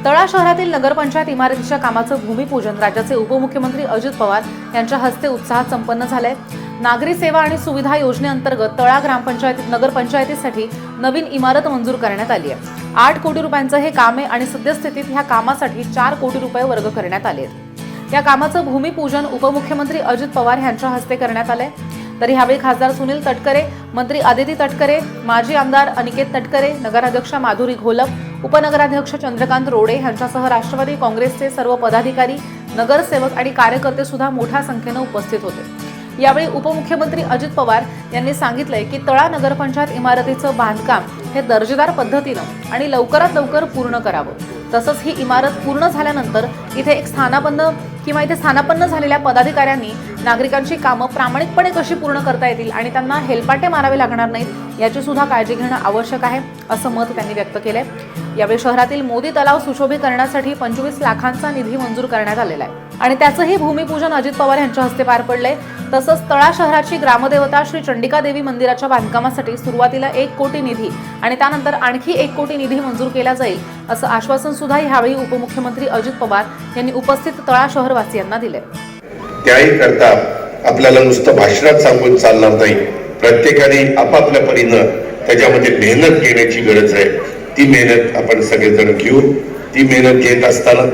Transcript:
तळा शहरातील नगरपंचायत इमारतीच्या कामाचं भूमिपूजन राज्याचे उपमुख्यमंत्री अजित पवार यांच्या हस्ते उत्साहात संपन्न झालंय। नागरी सेवा आणि सुविधा योजनेअंतर्गत तळा ग्रामपंचायत नगरपंचायतीसाठी नवीन इमारत मंजूर करण्यात आली आहे। 8 कोटी रुपयांचं हे काम आहे आणि सद्यस्थितीत ह्या कामासाठी 4 कोटी रुपये वर्ग करण्यात आले आहेत। या कामाचं भूमिपूजन उपमुख्यमंत्री अजित पवार यांच्या हस्ते करण्यात आलंय। तर यावेळी खासदार सुनील तटकरे, मंत्री आदिती तटकरे, माजी आमदार अनिकेत तटकरे, नगराध्यक्षा माधुरी घोलप, उपनगराध्यक्ष चंद्रकांत रोडे यांच्यासह राष्ट्रवादी काँग्रेसचे सर्व पदाधिकारी, नगरसेवक आणि कार्यकर्ते सुद्धा मोठ्या संख्येने उपस्थित होते। यावेळी उपमुख्यमंत्री अजित पवार यांनी सांगितलंय की तळा नगरपंचायत इमारतीचं बांधकाम हे दर्जेदार पद्धतीनं आणि लवकरात लवकर पूर्ण करावं। तसंच ही इमारत पूर्ण झाल्यानंतर इथे स्थानापन्न झालेल्या पदाधिकाऱ्यांनी नागरिकांची कामं प्रामाणिकपणे कशी पूर्ण करता येतील आणि त्यांना हेलपाटे मारावे लागणार नाहीत याची सुद्धा काळजी घेणं आवश्यक आहे, असं मत त्यांनी व्यक्त केलंय। यावेळी शहरातील मोदी तलाव सुशोभीकरणासाठी 25 लाखांचा निधी मंजूर करण्यात आलेला आहे आणि त्याचंही भूमिपूजन अजित पवार यांच्या हस्ते पार पडलंय। तसंच तळा शहराची ग्रामदेवता श्री चंडिका देवी मंदिराच्या बांधकामासाठी सुरुवातीला 1 कोटी निधी आणि त्यानंतर आणखी 1 कोटी निधी मंजूर केला जाईल, असं आश्वासन सुद्धा यावेळी उपमुख्यमंत्री अजित पवार यांनी उपस्थित तळा शहरवासियांना दिले। त्याही करता आपल्याला नुसतं भाषणात सांगून चालणार नाही, प्रत्येकाने आपापल्या परीनं त्याच्यामध्ये मेहनत घेण्याची गरज आहे। ती मेहनत आपण सगळेजण घेऊ। ती मेहनत घेत असताना